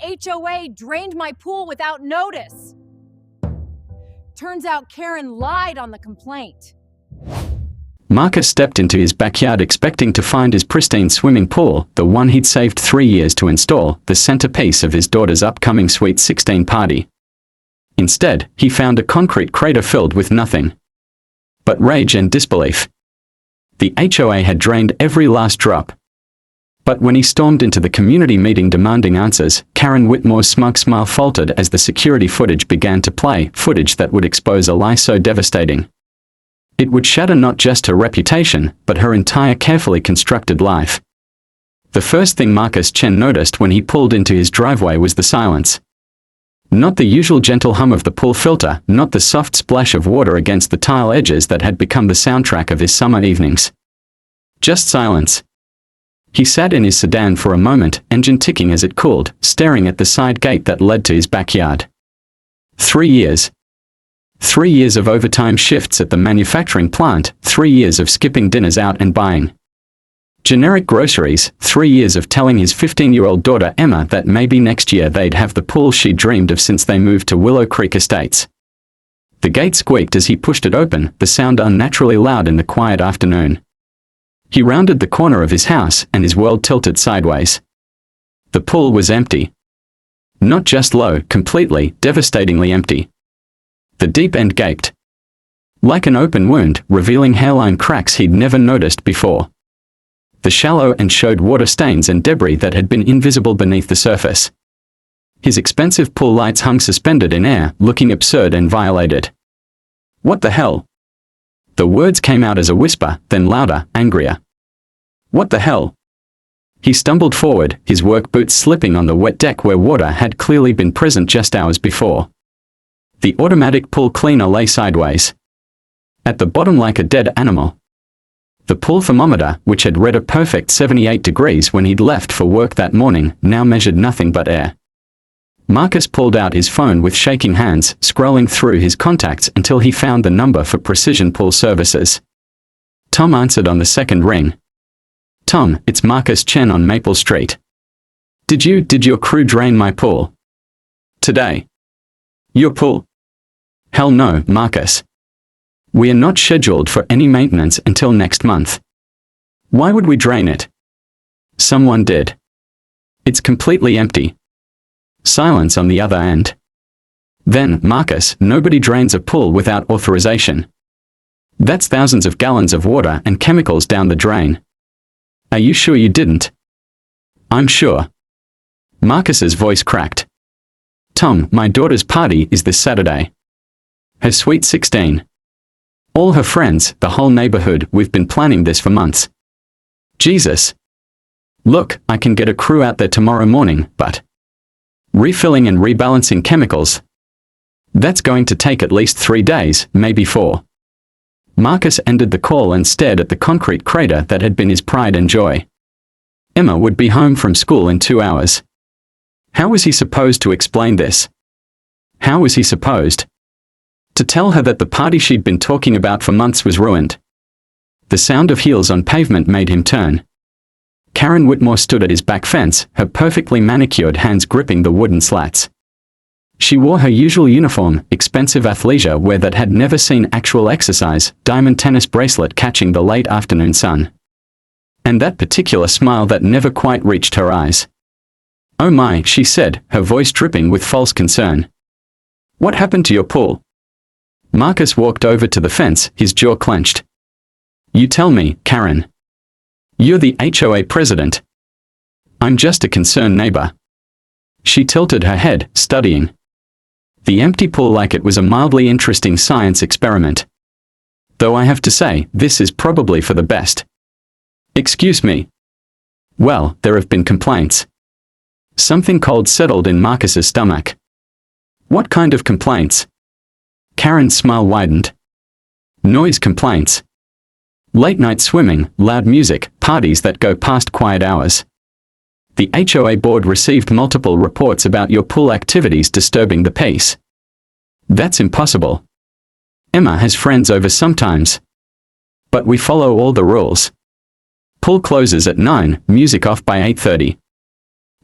HOA drained my pool without notice. Turns out Karen lied on the complaint. Marcus stepped into his backyard expecting to find his pristine swimming pool, the one he'd saved 3 years to install, the centerpiece of his daughter's upcoming Sweet 16 party. Instead, he found a concrete crater filled with nothing but rage and disbelief. The HOA had drained every last drop. But when he stormed into the community meeting demanding answers, Karen Whitmore's smug smile faltered as the security footage began to play, footage that would expose a lie so devastating. It would shatter not just her reputation, but her entire carefully constructed life. The first thing Marcus Chen noticed when he pulled into his driveway was the silence. Not the usual gentle hum of the pool filter, not the soft splash of water against the tile edges that had become the soundtrack of his summer evenings. Just silence. He sat in his sedan for a moment, engine ticking as it cooled, staring at the side gate that led to his backyard. 3 years. 3 years of overtime shifts at the manufacturing plant, 3 years of skipping dinners out and buying generic groceries, 3 years of telling his 15-year-old daughter Emma that maybe next year they'd have the pool she dreamed of since they moved to Willow Creek Estates. The gate squeaked as he pushed it open, the sound unnaturally loud in the quiet afternoon. He rounded the corner of his house and his world tilted sideways. The pool was empty. Not just low, completely, devastatingly empty. The deep end gaped. Like an open wound, revealing hairline cracks he'd never noticed before. The shallow end showed water stains and debris that had been invisible beneath the surface. His expensive pool lights hung suspended in air, looking absurd and violated. What the hell? The words came out as a whisper, then louder, angrier. What the hell? He stumbled forward, his work boots slipping on the wet deck where water had clearly been present just hours before. The automatic pool cleaner lay sideways at the bottom like a dead animal. The pool thermometer, which had read a perfect 78 degrees when he'd left for work that morning, now measured nothing but air. Marcus pulled out his phone with shaking hands, scrolling through his contacts until he found the number for Precision Pool Services. Tom answered on the second ring. Tom, it's Marcus Chen on Maple Street. Did your crew drain my pool? Today? Your pool? Hell no, Marcus. We are not scheduled for any maintenance until next month. Why would we drain it? Someone did. It's completely empty. Silence on the other end. Then, Marcus, nobody drains a pool without authorization. That's thousands of gallons of water and chemicals down the drain. Are you sure you didn't? I'm sure. Marcus's voice cracked. Tom, my daughter's party is this Saturday. Her Sweet 16. All her friends, the whole neighborhood, we've been planning this for months. Jesus. Look, I can get a crew out there tomorrow morning, but refilling and rebalancing chemicals, that's going to take at least 3 days, maybe 4. Marcus ended the call and stared at the concrete crater that had been his pride and joy. Emma would be home from school in 2 hours. How was he supposed to explain this? How was he supposed to tell her that the party she'd been talking about for months was ruined? The sound of heels on pavement made him turn. Karen Whitmore stood at his back fence, her perfectly manicured hands gripping the wooden slats. She wore her usual uniform, expensive athleisure wear that had never seen actual exercise, diamond tennis bracelet catching the late afternoon sun. And that particular smile that never quite reached her eyes. Oh my, she said, her voice dripping with false concern. What happened to your pool? Marcus walked over to the fence, his jaw clenched. You tell me, Karen. You're the HOA president. I'm just a concerned neighbor. She tilted her head, studying the empty pool like it was a mildly interesting science experiment. Though I have to say, this is probably for the best. Excuse me. Well, there have been complaints. Something cold settled in Marcus's stomach. What kind of complaints? Karen's smile widened. Noise complaints. Late night swimming, loud music, parties that go past quiet hours. The HOA board received multiple reports about your pool activities disturbing the peace. That's impossible. Emma has friends over sometimes. But we follow all the rules. Pool closes at 9, music off by 8:30.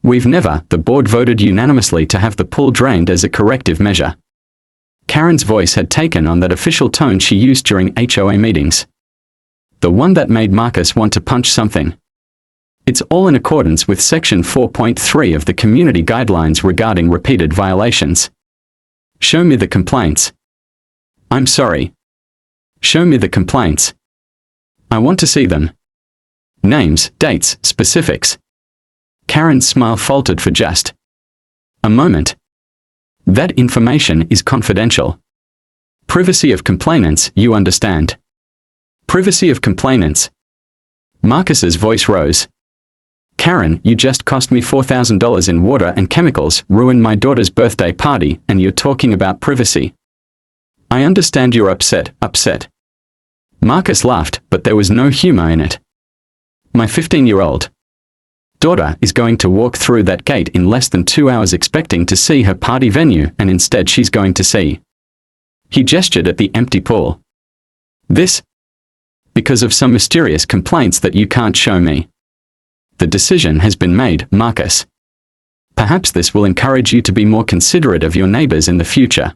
The board voted unanimously to have the pool drained as a corrective measure. Karen's voice had taken on that official tone she used during HOA meetings. The one that made Marcus want to punch something. It's all in accordance with Section 4.3 of the Community Guidelines regarding repeated violations. Show me the complaints. I'm sorry. Show me the complaints. I want to see them. Names, dates, specifics. Karen's smile faltered for just a moment. That information is confidential. Privacy of complainants, you understand. Privacy of complainants. Marcus's voice rose. Karen, you just cost me $4,000 in water and chemicals, ruined my daughter's birthday party, and you're talking about privacy. I understand you're upset. Marcus laughed, but there was no humor in it. My 15-year-old daughter is going to walk through that gate in less than 2 hours expecting to see her party venue, and instead she's going to see. He gestured at the empty pool. This? Because of some mysterious complaints that you can't show me. The decision has been made, Marcus. Perhaps this will encourage you to be more considerate of your neighbors in the future.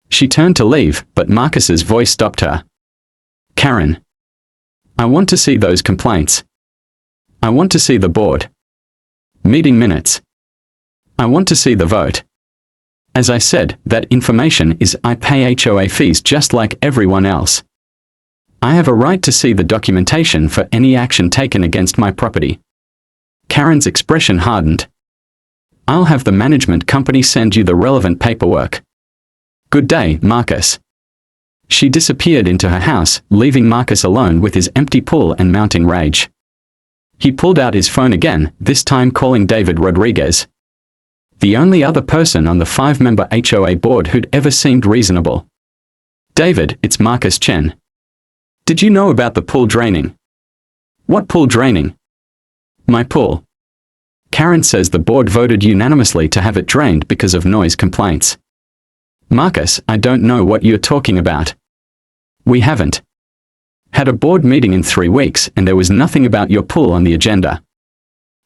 She turned to leave, but Marcus's voice stopped her. Karen. I want to see those complaints. I want to see the board meeting minutes. I want to see the vote. As I said, that information is I pay HOA fees just like everyone else. I have a right to see the documentation for any action taken against my property. Karen's expression hardened. I'll have the management company send you the relevant paperwork. Good day, Marcus. She disappeared into her house, leaving Marcus alone with his empty pool and mounting rage. He pulled out his phone again, this time calling David Rodriguez. The only other person on the 5-member HOA board who'd ever seemed reasonable. David, it's Marcus Chen. Did you know about the pool draining? What pool draining? My pool. Karen says the board voted unanimously to have it drained because of noise complaints. Marcus, I don't know what you're talking about. We haven't had a board meeting in 3 weeks, and there was nothing about your pool on the agenda.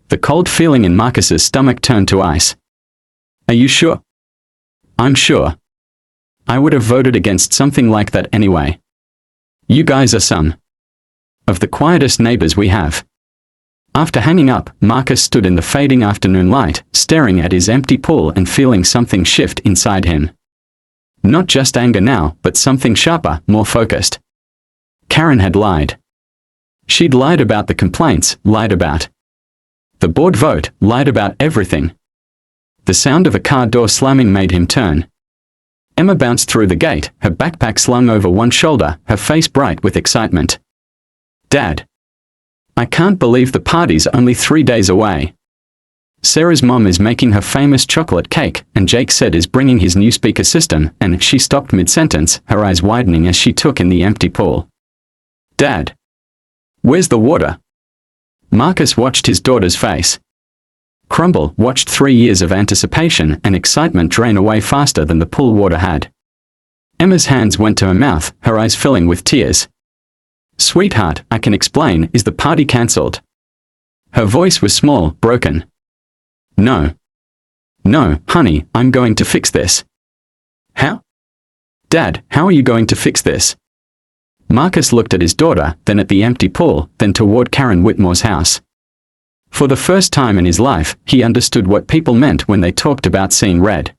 The cold feeling in Marcus's stomach turned to ice. Are you sure? I'm sure. I would have voted against something like that anyway. You guys are some of the quietest neighbors we have. After hanging up, Marcus stood in the fading afternoon light, staring at his empty pool and feeling something shift inside him. Not just anger now, but something sharper, more focused. Karen had lied. She'd lied about the complaints, lied about the board vote, lied about everything. The sound of a car door slamming made him turn. Emma bounced through the gate, her backpack slung over one shoulder, her face bright with excitement. Dad. I can't believe the party's only 3 days away. Sarah's mom is making her famous chocolate cake, and Jake said is bringing his new speaker system, and she stopped mid-sentence, her eyes widening as she took in the empty pool. Dad. Where's the water? Marcus watched his daughter's face crumble, watched 3 years of anticipation and excitement drain away faster than the pool water had. Emma's hands went to her mouth, her eyes filling with tears. Sweetheart, I can explain, is the party cancelled? Her voice was small, broken. No. No, honey, I'm going to fix this. How? Dad, how are you going to fix this? Marcus looked at his daughter, then at the empty pool, then toward Karen Whitmore's house. For the first time in his life, he understood what people meant when they talked about seeing red.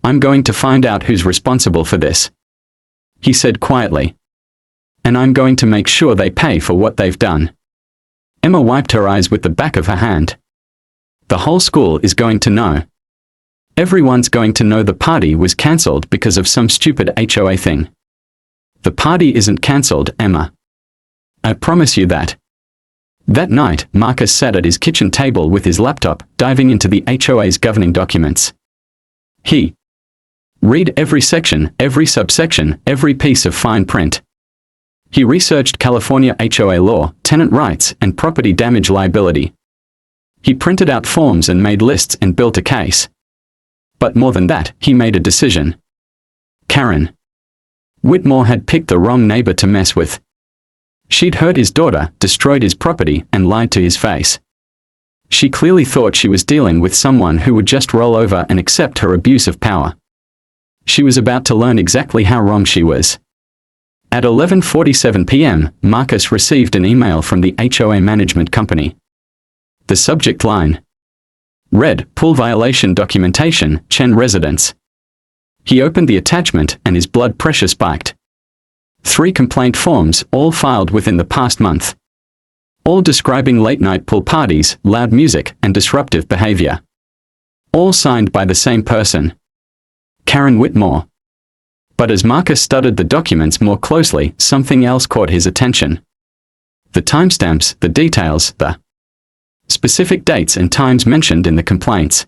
I'm going to find out who's responsible for this, he said quietly. And I'm going to make sure they pay for what they've done. Emma wiped her eyes with the back of her hand. The whole school is going to know. Everyone's going to know the party was cancelled because of some stupid HOA thing. The party isn't cancelled, Emma. I promise you that. That night, Marcus sat at his kitchen table with his laptop, diving into the HOA's governing documents. He read every section, every subsection, every piece of fine print. He researched California HOA law, tenant rights, and property damage liability. He printed out forms and made lists and built a case. But more than that, he made a decision. Karen Whitmore had picked the wrong neighbor to mess with. She'd hurt his daughter, destroyed his property, and lied to his face. She clearly thought she was dealing with someone who would just roll over and accept her abuse of power. She was about to learn exactly how wrong she was. At 11:47 p.m., Marcus received an email from the HOA management company. The subject line read, "Pool violation documentation, Chen residence." He opened the attachment and his blood pressure spiked. 3 complaint forms, all filed within the past month. All describing late-night pool parties, loud music, and disruptive behavior. All signed by the same person, Karen Whitmore. But as Marcus studied the documents more closely, something else caught his attention. The timestamps, the details, the specific dates and times mentioned in the complaints.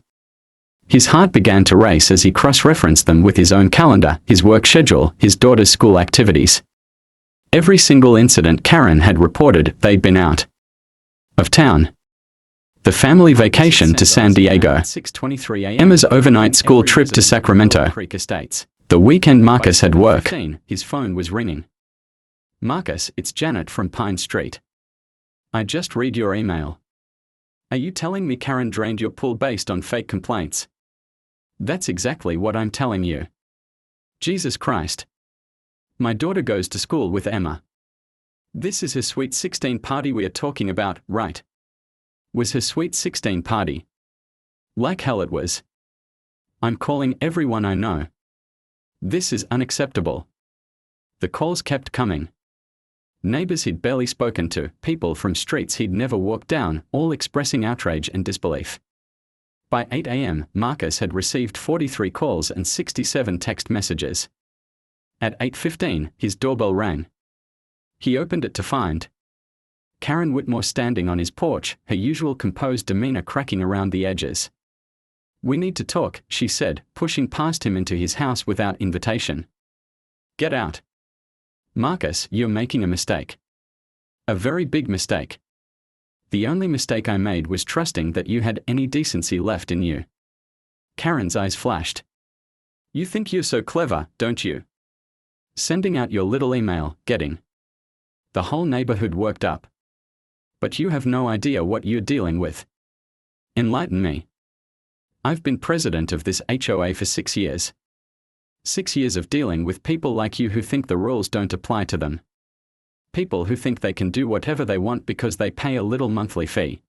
His heart began to race as he cross-referenced them with his own calendar, his work schedule, his daughter's school activities. Every single incident Karen had reported, they'd been out of town. The family vacation to San Diego, 6:23 a.m. Emma's overnight school trip to Sacramento, the weekend Marcus had work. His phone was ringing. "Marcus, it's Janet from Pine Street. I just read your email. Are you telling me Karen drained your pool based on fake complaints?" "That's exactly what I'm telling you." "Jesus Christ. My daughter goes to school with Emma. This is her Sweet 16 party we are talking about, right?" Was her Sweet 16 party? Like hell it was. "I'm calling everyone I know. This is unacceptable." The calls kept coming. Neighbors he'd barely spoken to, people from streets he'd never walked down, all expressing outrage and disbelief. By 8 a.m., Marcus had received 43 calls and 67 text messages. At 8:15, his doorbell rang. He opened it to find Karen Whitmore standing on his porch, her usual composed demeanor cracking around the edges. "We need to talk," she said, pushing past him into his house without invitation. "Get out. Marcus, you're making a mistake. A very big mistake. The only mistake I made was trusting that you had any decency left in you." Karen's eyes flashed. "You think you're so clever, don't you? Sending out your little email, getting the whole neighborhood worked up. But you have no idea what you're dealing with. Enlighten me." "I've been president of this HOA for 6 years. 6 years of dealing with people like you who think the rules don't apply to them. People who think they can do whatever they want because they pay a little monthly fee."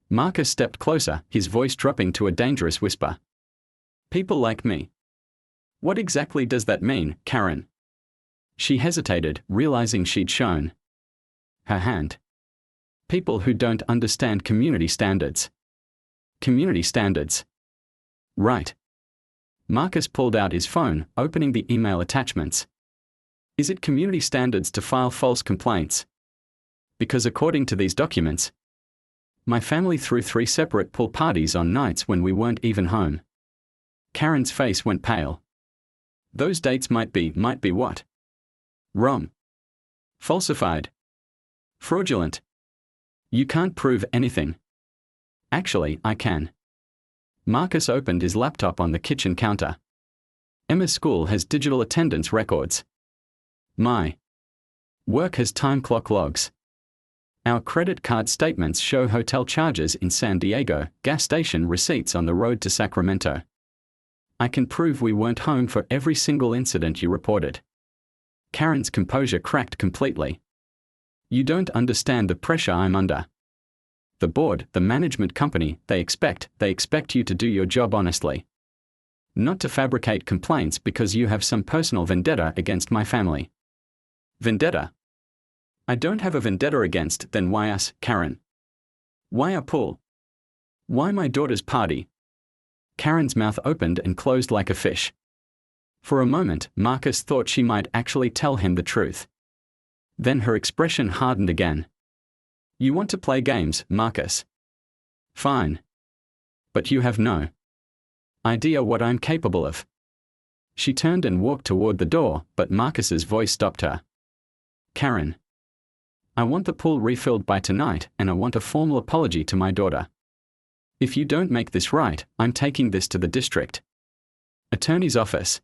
Marcus stepped closer, his voice dropping to a dangerous whisper. "People like me. What exactly does that mean, Karen?" She hesitated, realizing she'd shown her hand. "People who don't understand community standards." "Community standards. Right." Marcus pulled out his phone, opening the email attachments. "Is it community standards to file false complaints? Because according to these documents, my family threw 3 separate pool parties on nights when we weren't even home." Karen's face went pale. "Those dates might be what? Wrong. Falsified. Fraudulent. You can't prove anything." "Actually, I can." Marcus opened his laptop on the kitchen counter. "Emma's school has digital attendance records. My work has time clock logs. Our credit card statements show hotel charges in San Diego, gas station receipts on the road to Sacramento. I can prove we weren't home for every single incident you reported." Karen's composure cracked completely. "You don't understand the pressure I'm under. The board, the management company, they expect you to do your job honestly. Not to fabricate complaints because you have some personal vendetta against my family." "Vendetta? I don't have a vendetta against, then why us, Karen? Why our pool? Why my daughter's party?" Karen's mouth opened and closed like a fish. For a moment, Marcus thought she might actually tell him the truth. Then her expression hardened again. "You want to play games, Marcus? Fine. But you have no idea what I'm capable of." She turned and walked toward the door, but Marcus's voice stopped her. "Karen, I want the pool refilled by tonight, and I want a formal apology to my daughter. If you don't make this right, I'm taking this to the district attorney's office."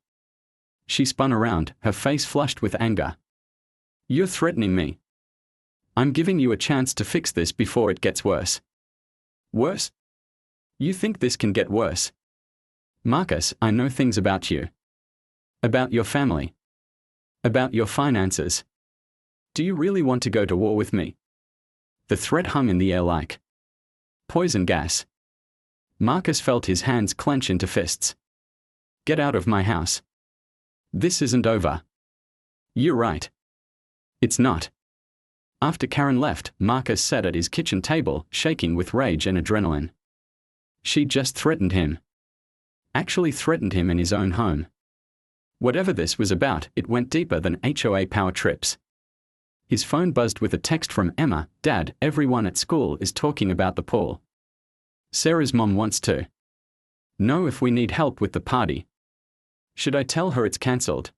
She spun around, her face flushed with anger. "You're threatening me. I'm giving you a chance to fix this before it gets worse." Worse? You think this can get worse? Marcus, I know things about you. About your family. About your finances. Do you really want to go to war with me? The threat hung in the air like poison gas. Marcus felt his hands clench into fists. Get out of my house. This isn't over. You're right. It's not. After Karen left, Marcus sat at his kitchen table, shaking with rage and adrenaline. She just threatened him. Actually threatened him in his own home. Whatever this was about, it went deeper than HOA power trips. His phone buzzed with a text from Emma. Dad, everyone at school is talking about the pool. Sarah's mom wants to know if we need help with the party. Should I tell her it's cancelled?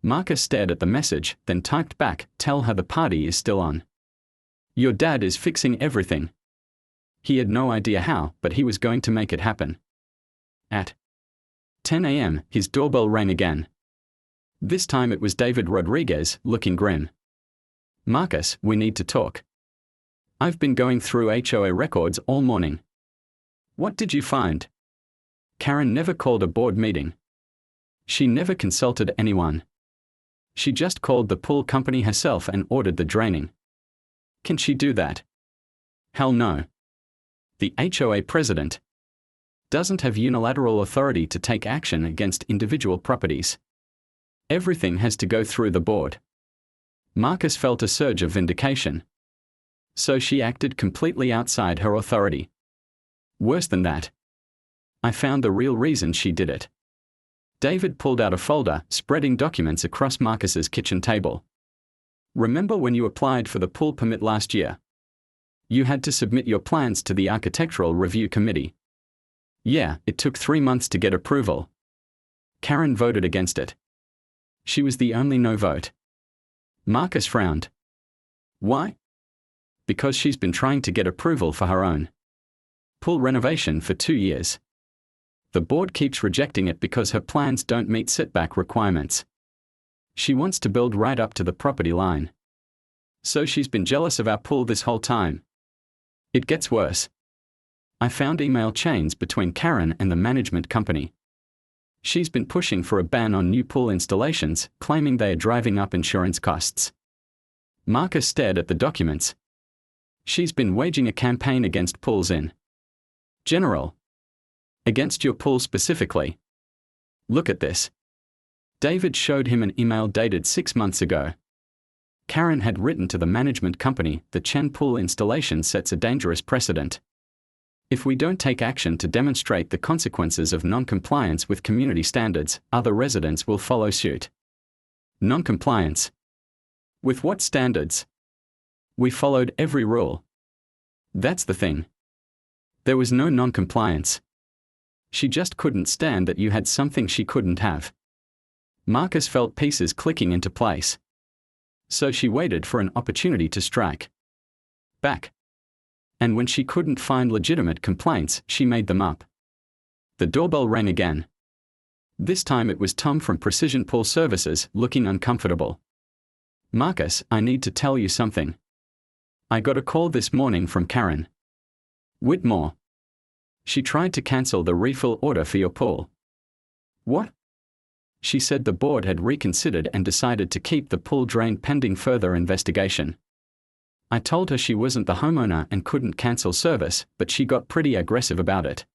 Marcus stared at the message, then typed back, tell her the party is still on. Your dad is fixing everything. He had no idea how, but he was going to make it happen. At 10 a.m., his doorbell rang again. This time it was David Rodriguez, looking grim. Marcus, we need to talk. I've been going through HOA records all morning. What did you find? Karen never called a board meeting. She never consulted anyone. She just called the pool company herself and ordered the draining. Can she do that? Hell no. The HOA president doesn't have unilateral authority to take action against individual properties. Everything has to go through the board. Marcus felt a surge of vindication. So she acted completely outside her authority. Worse than that. I found the real reason she did it. David pulled out a folder, spreading documents across Marcus's kitchen table. Remember when you applied for the pool permit last year? You had to submit your plans to the Architectural Review Committee. Yeah, it took 3 months to get approval. Karen voted against it. She was the only no vote. Marcus frowned. Why? Because she's been trying to get approval for her own pool renovation for 2 years. The board keeps rejecting it because her plans don't meet setback requirements. She wants to build right up to the property line. So she's been jealous of our pool this whole time. It gets worse. I found email chains between Karen and the management company. She's been pushing for a ban on new pool installations, claiming they are driving up insurance costs. Marcus stared at the documents. She's been waging a campaign against pools in general. Against your pool specifically. Look at this. David showed him an email dated 6 months ago. Karen had written to the management company, the Chen pool installation sets a dangerous precedent. If we don't take action to demonstrate the consequences of non-compliance with community standards, other residents will follow suit. Non-compliance. With what standards? We followed every rule. That's the thing. There was no non-compliance. She just couldn't stand that you had something she couldn't have. Marcus felt pieces clicking into place. So she waited for an opportunity to strike back. And when she couldn't find legitimate complaints, she made them up. The doorbell rang again. This time it was Tom from Precision Pool Services, looking uncomfortable. Marcus, I need to tell you something. I got a call this morning from Karen Whitmore. She tried to cancel the refill order for your pool. What? She said the board had reconsidered and decided to keep the pool drain pending further investigation. I told her she wasn't the homeowner and couldn't cancel service, but she got pretty aggressive about it.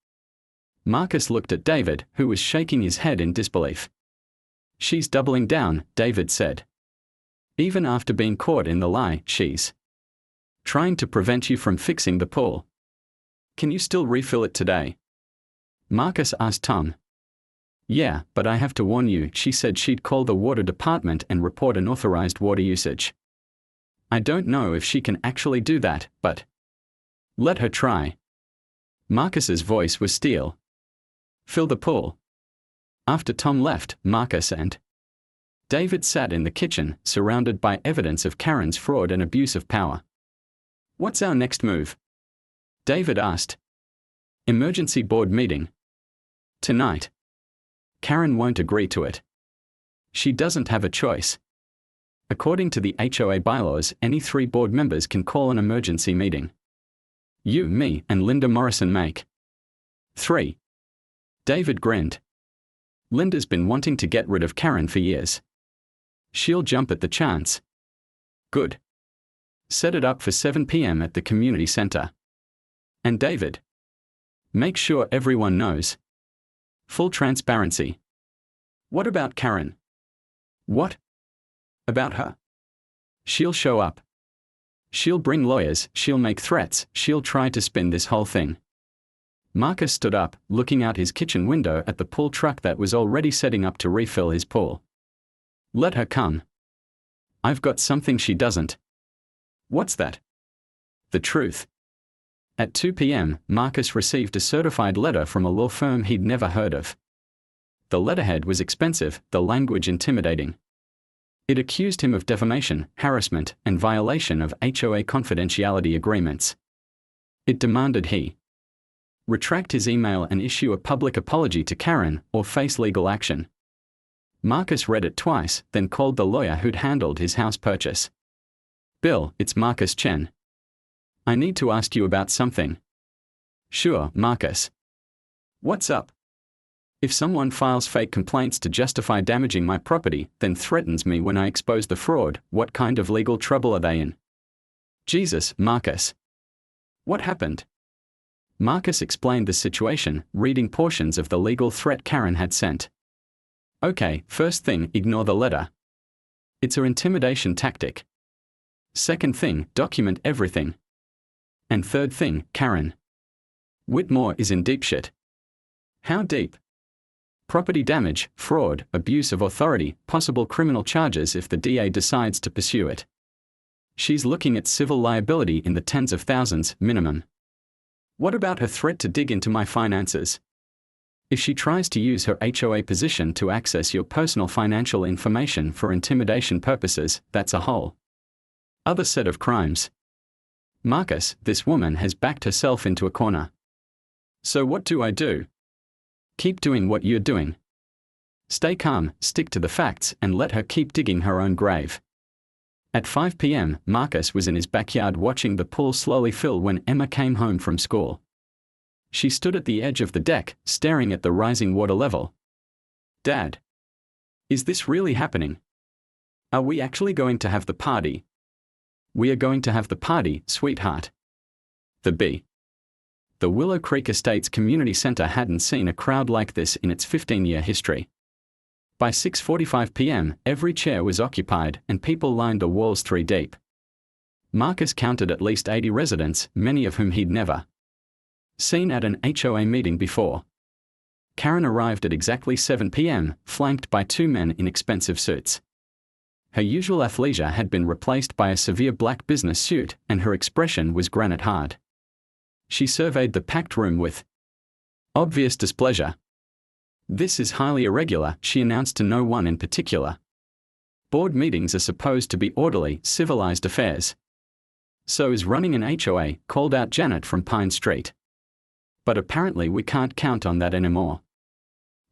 Marcus looked at David, who was shaking his head in disbelief. She's doubling down, David said. Even after being caught in the lie, she's trying to prevent you from fixing the pool. Can you still refill it today? Marcus asked Tom. Yeah, but I have to warn you, she said she'd call the water department and report unauthorized water usage. I don't know if she can actually do that, but let her try. Marcus's voice was steel. Fill the pool. After Tom left, Marcus and David sat in the kitchen, surrounded by evidence of Karen's fraud and abuse of power. What's our next move? David asked. Emergency board meeting. Tonight. Karen won't agree to it. She doesn't have a choice. According to the HOA bylaws, any 3 board members can call an emergency meeting. You, me, and Linda Morrison make 3. David grinned. Linda's been wanting to get rid of Karen for years. She'll jump at the chance. Good. Set it up for 7 p.m. at the community center. And David? Make sure everyone knows. Full transparency. What about Karen? What? About her? She'll show up. She'll bring lawyers, she'll make threats, she'll try to spin this whole thing. Marcus stood up, looking out his kitchen window at the pool truck that was already setting up to refill his pool. Let her come. I've got something she doesn't. What's that? The truth. At 2 p.m., Marcus received a certified letter from a law firm he'd never heard of. The letterhead was expensive, the language intimidating. It accused him of defamation, harassment, and violation of HOA confidentiality agreements. It demanded he retract his email and issue a public apology to Karen, or face legal action. Marcus read it twice, then called the lawyer who'd handled his house purchase. Bill, it's Marcus Chen. I need to ask you about something. Sure, Marcus. What's up? If someone files fake complaints to justify damaging my property, then threatens me when I expose the fraud, what kind of legal trouble are they in? Jesus, Marcus. What happened? Marcus explained the situation, reading portions of the legal threat Karen had sent. Okay, first thing, ignore the letter. It's an intimidation tactic. Second thing, document everything. And third thing, Karen Whitmore is in deep shit. How deep? Property damage, fraud, abuse of authority, possible criminal charges if the DA decides to pursue it. She's looking at civil liability in the tens of thousands, minimum. What about her threat to dig into my finances? If she tries to use her HOA position to access your personal financial information for intimidation purposes, that's a whole other set of crimes. Marcus, this woman has backed herself into a corner. So what do I do? Keep doing what you're doing. Stay calm, stick to the facts, and let her keep digging her own grave. At 5 p.m., Marcus was in his backyard watching the pool slowly fill when Emma came home from school. She stood at the edge of the deck, staring at the rising water level. Dad. Is this really happening? Are we actually going to have the party? We are going to have the party, sweetheart. The Willow Creek Estates Community Center hadn't seen a crowd like this in its 15-year history. By 6:45 p.m., every chair was occupied and people lined the walls 3 deep. Marcus counted at least 80 residents, many of whom he'd never seen at an HOA meeting before. Karen arrived at exactly 7 p.m., flanked by 2 men in expensive suits. Her usual athleisure had been replaced by a severe black business suit, and her expression was granite hard. She surveyed the packed room with obvious displeasure. This is highly irregular, she announced to no one in particular. Board meetings are supposed to be orderly, civilized affairs. So is running an HOA, called out Janet from Pine Street. But apparently we can't count on that anymore.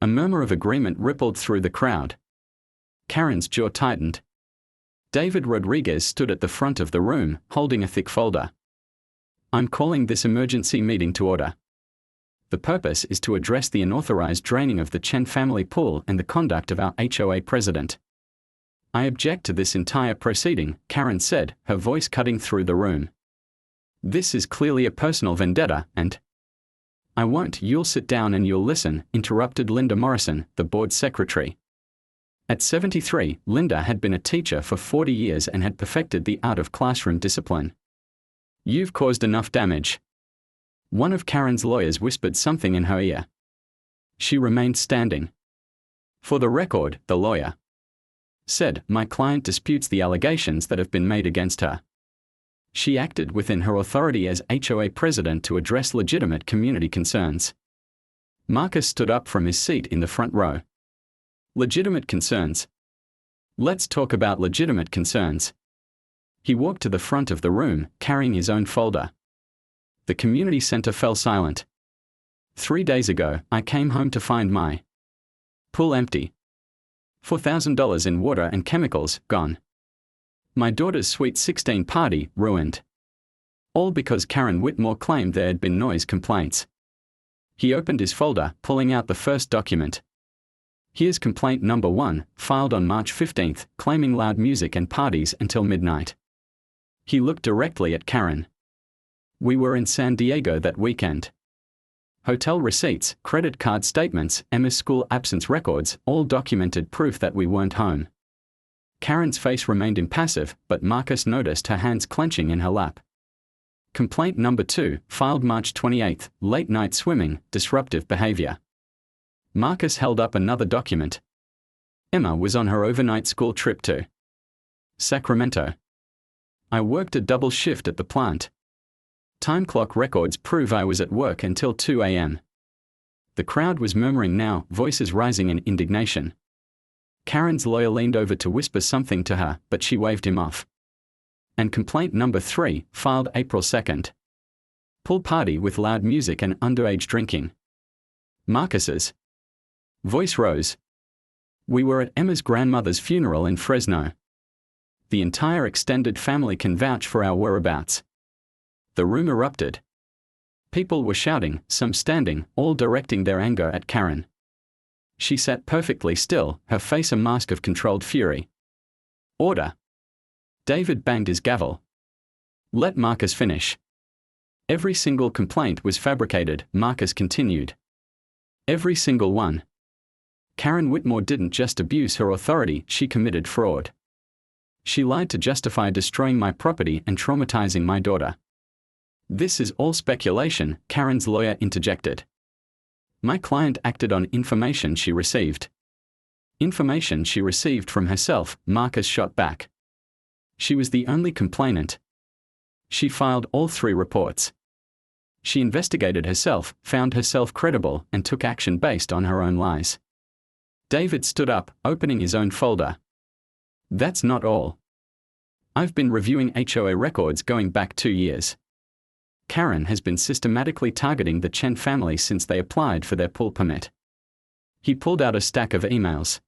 A murmur of agreement rippled through the crowd. Karen's jaw tightened. David Rodriguez stood at the front of the room, holding a thick folder. I'm calling this emergency meeting to order. The purpose is to address the unauthorized draining of the Chen family pool and the conduct of our HOA president. I object to this entire proceeding, Karen said, her voice cutting through the room. This is clearly a personal vendetta, and I won't. You'll sit down and you'll listen, interrupted Linda Morrison, the board secretary. At 73, Linda had been a teacher for 40 years and had perfected the art of classroom discipline. You've caused enough damage. One of Karen's lawyers whispered something in her ear. She remained standing. For the record, the lawyer said, my client disputes the allegations that have been made against her. She acted within her authority as HOA president to address legitimate community concerns. Marcus stood up from his seat in the front row. Legitimate concerns. Let's talk about legitimate concerns. He walked to the front of the room, carrying his own folder. The community center fell silent. 3 days ago, I came home to find my pool empty. $4,000 in water and chemicals, gone. My daughter's sweet 16 party, ruined. All because Karen Whitmore claimed there had been noise complaints. He opened his folder, pulling out the first document. Here's complaint number 1, filed on March 15th, claiming loud music and parties until midnight. He looked directly at Karen. We were in San Diego that weekend. Hotel receipts, credit card statements, Emma's school absence records, all documented proof that we weren't home. Karen's face remained impassive, but Marcus noticed her hands clenching in her lap. Complaint number 2, filed March 28th, late night swimming, disruptive behavior. Marcus held up another document. Emma was on her overnight school trip to Sacramento. I worked a double shift at the plant. Time clock records prove I was at work until 2 a.m. The crowd was murmuring now, voices rising in indignation. Karen's lawyer leaned over to whisper something to her, but she waved him off. And complaint number 3, filed April 2nd. Pool party with loud music and underage drinking. Marcus's voice rose. We were at Emma's grandmother's funeral in Fresno. The entire extended family can vouch for our whereabouts. The room erupted. People were shouting, some standing, all directing their anger at Karen. She sat perfectly still, her face a mask of controlled fury. Order. David banged his gavel. Let Marcus finish. Every single complaint was fabricated, Marcus continued. Every single one. Karen Whitmore didn't just abuse her authority, she committed fraud. She lied to justify destroying my property and traumatizing my daughter. This is all speculation, Karen's lawyer interjected. My client acted on information she received. Information she received from herself, Marcus shot back. She was the only complainant. She filed all 3 reports. She investigated herself, found herself credible, and took action based on her own lies. David stood up, opening his own folder. That's not all. I've been reviewing HOA records going back 2 years. Karen has been systematically targeting the Chen family since they applied for their pool permit. He pulled out a stack of emails.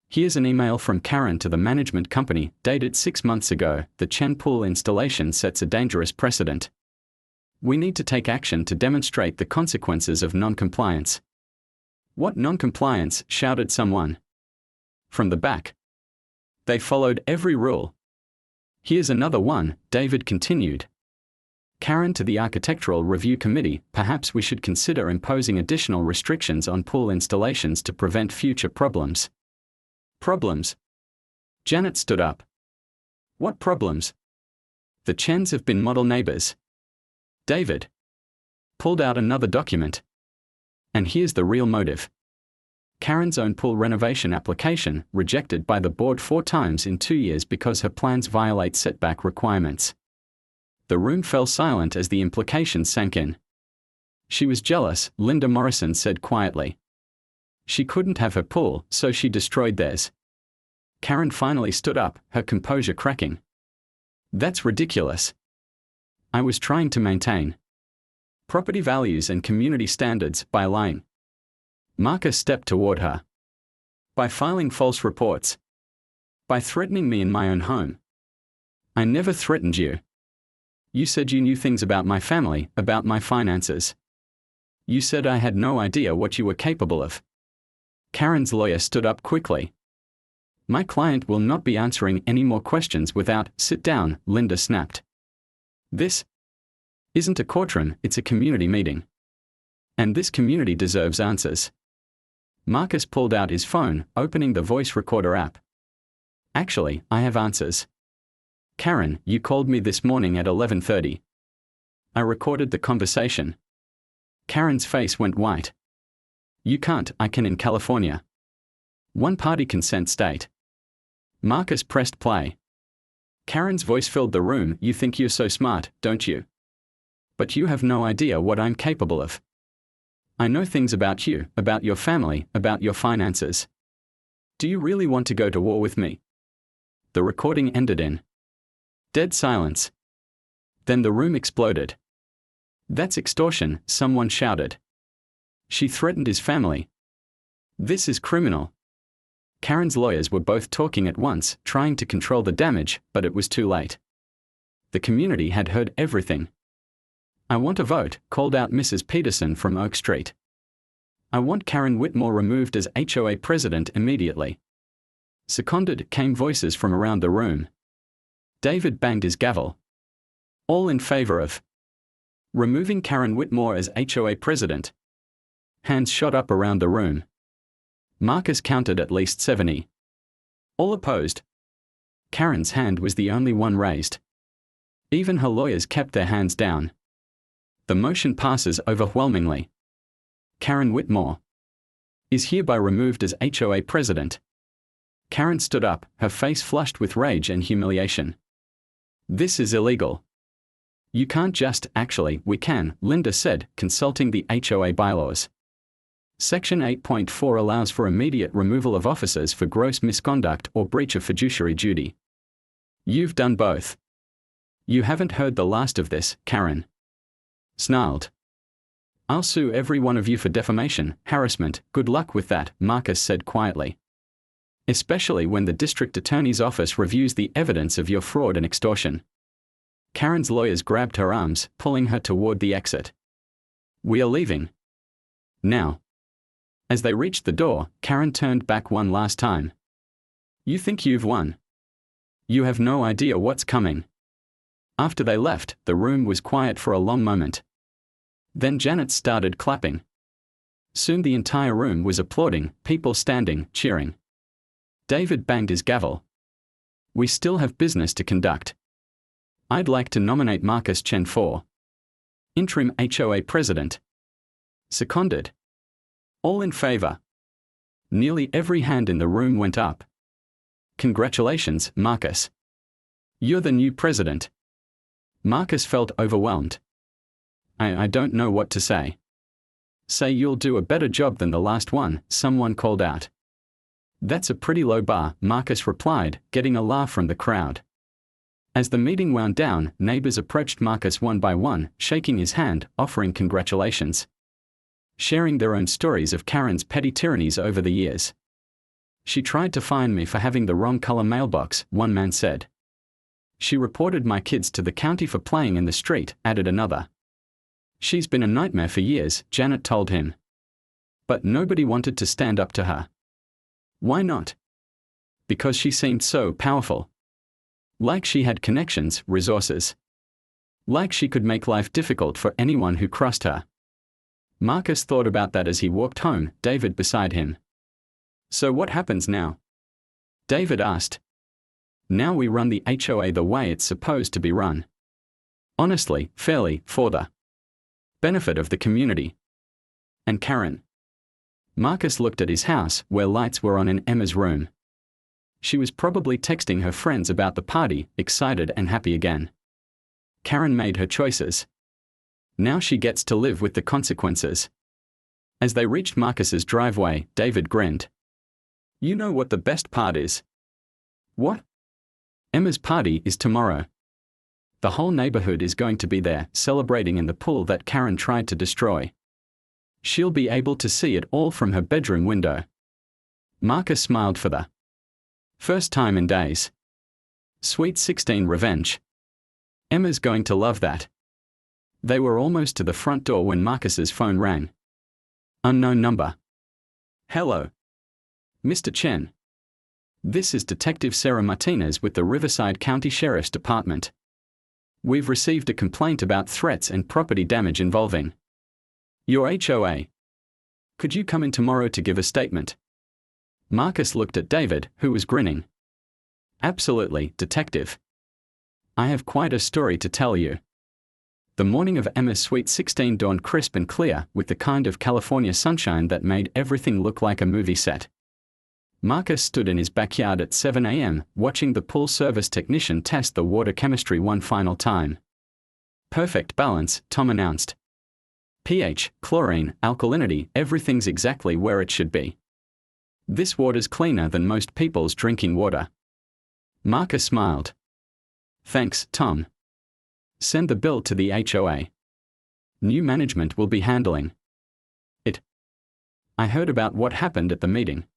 Here's an email from Karen to the management company, dated 6 months ago. The Chen pool installation sets a dangerous precedent. We need to take action to demonstrate the consequences of non-compliance. What non-compliance? Shouted someone. From the back. They followed every rule. Here's another one, David continued. Karen to the Architectural Review Committee, perhaps we should consider imposing additional restrictions on pool installations to prevent future problems. Problems? Janet stood up. What problems? The Chens have been model neighbors. David pulled out another document. And here's the real motive. Karen's own pool renovation application, rejected by the board 4 times in 2 years because her plans violate setback requirements. The room fell silent as the implications sank in. She was jealous, Linda Morrison said quietly. She couldn't have her pool, so she destroyed theirs. Karen finally stood up, her composure cracking. That's ridiculous. I was trying to maintain property values and community standards by lying. Marcus stepped toward her. By filing false reports. By threatening me in my own home. I never threatened you. You said you knew things about my family, about my finances. You said I had no idea what you were capable of. Karen's lawyer stood up quickly. My client will not be answering any more questions without, sit down, Linda snapped. This isn't a courtroom, it's a community meeting. And this community deserves answers. Marcus pulled out his phone, opening the voice recorder app. Actually, I have answers. Karen, you called me this morning at 11:30. I recorded the conversation. Karen's face went white. You can't, I can in California. One-party consent state. Marcus pressed play. Karen's voice filled the room. You think you're so smart, don't you? But you have no idea what I'm capable of. I know things about you, about your family, about your finances. Do you really want to go to war with me? The recording ended in dead silence. Then the room exploded. That's extortion, someone shouted. She threatened his family. This is criminal. Karen's lawyers were both talking at once, trying to control the damage, but it was too late. The community had heard everything. "I want a vote," called out Mrs. Peterson from Oak Street. "I want Karen Whitmore removed as HOA president immediately." "Seconded," came voices from around the room. David banged his gavel. "All in favor of removing Karen Whitmore as HOA president." Hands shot up around the room. Marcus counted at least 70. "All opposed?" Karen's hand was the only one raised. Even her lawyers kept their hands down. The motion passes overwhelmingly. Karen Whitmore is hereby removed as HOA president. Karen stood up, her face flushed with rage and humiliation. "This is illegal." "You can't just—" "Actually, we can," Linda said, consulting the HOA bylaws. Section 8.4 allows for immediate removal of officers for gross misconduct or breach of fiduciary duty. You've done both. You haven't heard the last of this, Karen snarled. "I'll sue every one of you for defamation, harassment." "Good luck with that," Marcus said quietly. "Especially when the district attorney's office reviews the evidence of your fraud and extortion." Karen's lawyers grabbed her arms, pulling her toward the exit. "We are leaving now." As they reached the door, Karen turned back one last time. "You think you've won? You have no idea what's coming." After they left, the room was quiet for a long moment. Then Janet started clapping. Soon the entire room was applauding, people standing, cheering. David banged his gavel. "We still have business to conduct. I'd like to nominate Marcus Chen for interim HOA president." Seconded. "All in favor?" Nearly every hand in the room went up. "Congratulations, Marcus. You're the new president." Marcus felt overwhelmed. I don't know what to say." "Say you'll do a better job than the last one," someone called out. "That's a pretty low bar," Marcus replied, getting a laugh from the crowd. As the meeting wound down, neighbors approached Marcus one by one, shaking his hand, offering congratulations, sharing their own stories of Karen's petty tyrannies over the years. "She tried to fine me for having the wrong color mailbox," one man said. "She reported my kids to the county for playing in the street," added another. "She's been a nightmare for years," Janet told him. "But nobody wanted to stand up to her." "Why not?" "Because she seemed so powerful. Like she had connections, resources. Like she could make life difficult for anyone who crossed her." Marcus thought about that as he walked home, David beside him. "So what happens now?" David asked. "Now we run the HOA the way it's supposed to be run. Honestly, fairly, for the benefit of the community." "And Karen?" Marcus looked at his house, where lights were on in Emma's room. She was probably texting her friends about the party, excited and happy again. Karen made her choices. Now she gets to live with the consequences. As they reached Marcus's driveway, David grinned. "You know what the best part is?" "What?" "Emma's party is tomorrow. The whole neighborhood is going to be there, celebrating in the pool that Karen tried to destroy. She'll be able to see it all from her bedroom window." Marcus smiled for the first time in days. Sweet 16 revenge. Emma's going to love that. They were almost to the front door when Marcus's phone rang. Unknown number. "Hello. Mr. Chen. This is Detective Sarah Martinez with the Riverside County Sheriff's Department. We've received a complaint about threats and property damage involving your HOA. Could you come in tomorrow to give a statement?" Marcus looked at David, who was grinning. "Absolutely, Detective. I have quite a story to tell you." The morning of Emma's Sweet 16 dawned crisp and clear, with the kind of California sunshine that made everything look like a movie set. Marcus stood in his backyard at 7 a.m., watching the pool service technician test the water chemistry one final time. "Perfect balance," Tom announced. "pH, chlorine, alkalinity, everything's exactly where it should be. This water's cleaner than most people's drinking water." Marcus smiled. "Thanks, Tom. Send the bill to the HOA. New management will be handling it. I heard about what happened at the meeting.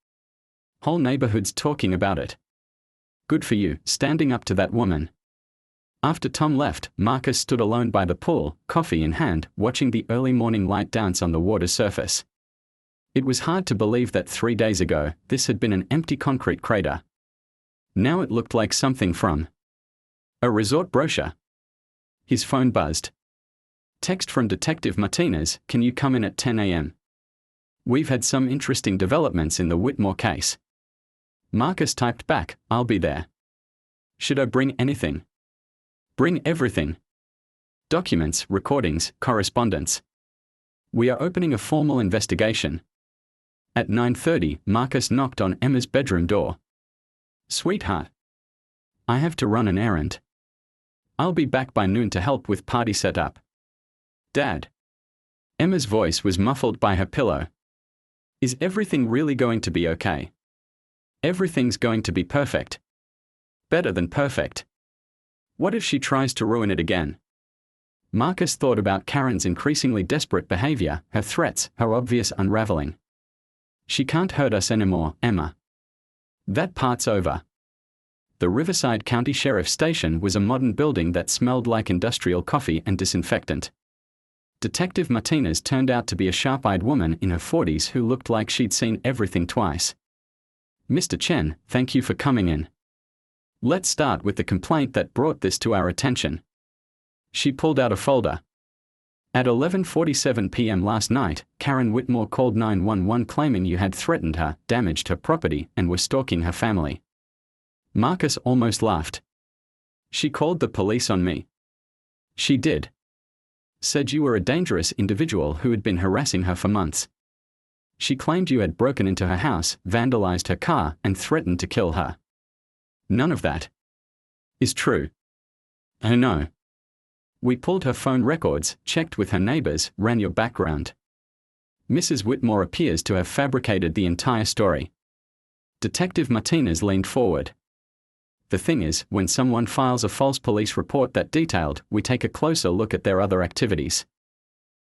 Whole neighborhood's talking about it. Good for you, standing up to that woman." After Tom left, Marcus stood alone by the pool, coffee in hand, watching the early morning light dance on the water surface. It was hard to believe that 3 days ago, this had been an empty concrete crater. Now it looked like something from a resort brochure. His phone buzzed. Text from Detective Martinez, "Can you come in at 10 a.m.? We've had some interesting developments in the Whitmore case." Marcus typed back, "I'll be there. Should I bring anything?" "Bring everything. Documents, recordings, correspondence. We are opening a formal investigation." At 9:30, Marcus knocked on Emma's bedroom door. "Sweetheart, I have to run an errand. I'll be back by noon to help with party setup." "Dad." Emma's voice was muffled by her pillow. "Is everything really going to be okay?" "Everything's going to be perfect. Better than perfect. What if she tries to ruin it again?" Marcus thought about Karen's increasingly desperate behavior, her threats, her obvious unraveling. "She can't hurt us anymore, Emma. That part's over." The Riverside County Sheriff's Station was a modern building that smelled like industrial coffee and disinfectant. Detective Martinez turned out to be a sharp-eyed woman in her 40s who looked like she'd seen everything twice. "Mr. Chen, thank you for coming in. Let's start with the complaint that brought this to our attention." She pulled out a folder. "At 11:47 p.m. last night, Karen Whitmore called 911 claiming you had threatened her, damaged her property, and were stalking her family." Marcus almost laughed. "She called the police on me." "She did. Said you were a dangerous individual who had been harassing her for months. She claimed you had broken into her house, vandalized her car, and threatened to kill her." "None of that is true." "Oh no. We pulled her phone records, checked with her neighbors, ran your background. Mrs. Whitmore appears to have fabricated the entire story." Detective Martinez leaned forward. "The thing is, when someone files a false police report that detailed, we take a closer look at their other activities."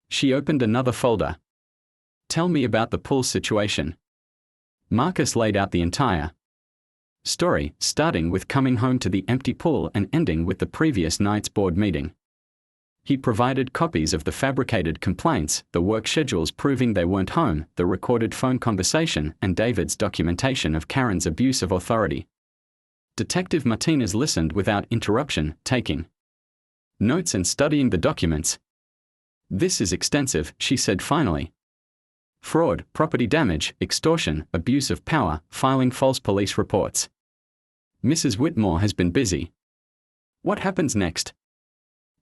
She opened another folder. "Tell me about the pool situation." Marcus laid out the entire story, starting with coming home to the empty pool and ending with the previous night's board meeting. He provided copies of the fabricated complaints, the work schedules proving they weren't home, the recorded phone conversation, and David's documentation of Karen's abuse of authority. Detective Martinez listened without interruption, taking notes and studying the documents. "This is extensive," she said finally. "Fraud, property damage, extortion, abuse of power, filing false police reports. Mrs. Whitmore has been busy. What happens next?"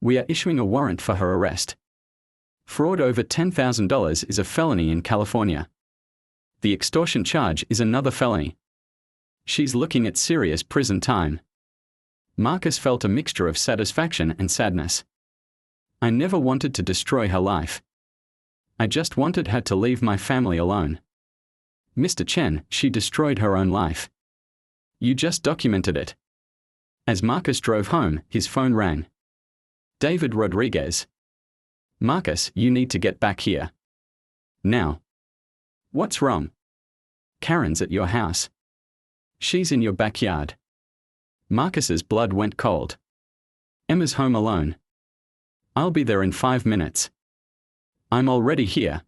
"We are issuing a warrant for her arrest. Fraud over $10,000 is a felony in California. The extortion charge is another felony. She's looking at serious prison time." Marcus felt a mixture of satisfaction and sadness. "I never wanted to destroy her life. I just wanted her to leave my family alone. Mr. Chen, she destroyed her own life. You just documented it." As Marcus drove home, his phone rang. David Rodriguez. "Marcus, you need to get back here. Now." "What's wrong?" "Karen's at your house. She's in your backyard." Marcus's blood went cold. "Emma's home alone. I'll be there in 5 minutes. I'm already here.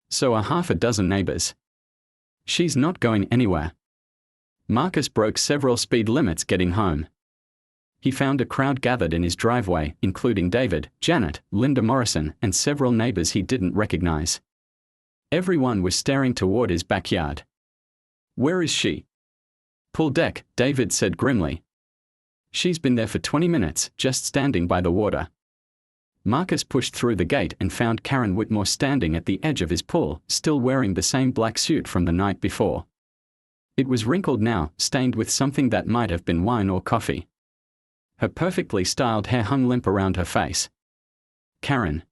So are half a dozen neighbors. She's not going anywhere." Marcus broke several speed limits getting home. He found a crowd gathered in his driveway, including David, Janet, Linda Morrison, and several neighbors he didn't recognize. Everyone was staring toward his backyard. "Where is she?" "Pool deck," David said grimly. "She's been there for 20 minutes, just standing by the water." Marcus pushed through the gate and found Karen Whitmore standing at the edge of his pool, still wearing the same black suit from the night before. It was wrinkled now, stained with something that might have been wine or coffee. Her perfectly styled hair hung limp around her face. "Karen."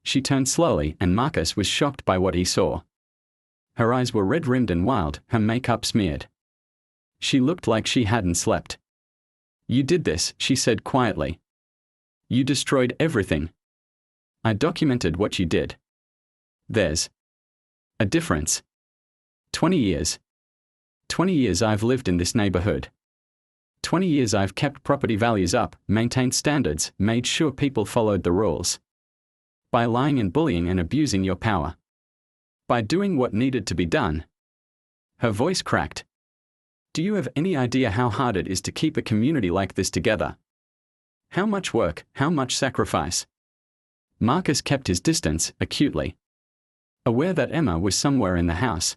She turned slowly, and Marcus was shocked by what he saw. Her eyes were red-rimmed and wild, her makeup smeared. She looked like she hadn't slept. "You did this," she said quietly. "You destroyed everything. I documented what you did. There's a difference. 20 years. 20 years I've lived in this neighborhood. 20 years I've kept property values up, maintained standards, made sure people followed the rules. By lying and bullying and abusing your power. By doing what needed to be done. Her voice cracked. Do you have any idea how hard it is to keep a community like this together? How much work, how much sacrifice? Marcus kept his distance, acutely aware that Emma was somewhere in the house.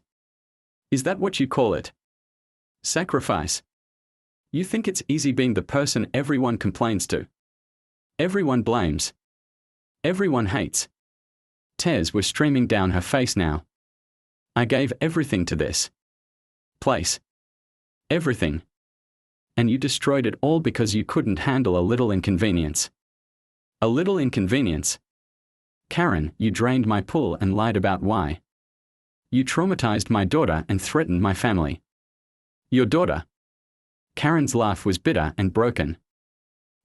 Is that what you call it? Sacrifice? You think it's easy being the person everyone complains to? Everyone blames. Everyone hates. Tears were streaming down her face now. I gave everything to this place. Everything. And you destroyed it all because you couldn't handle a little inconvenience. A little inconvenience. Karen, you drained my pool and lied about why. You traumatized my daughter and threatened my family. Your daughter. Karen's laugh was bitter and broken.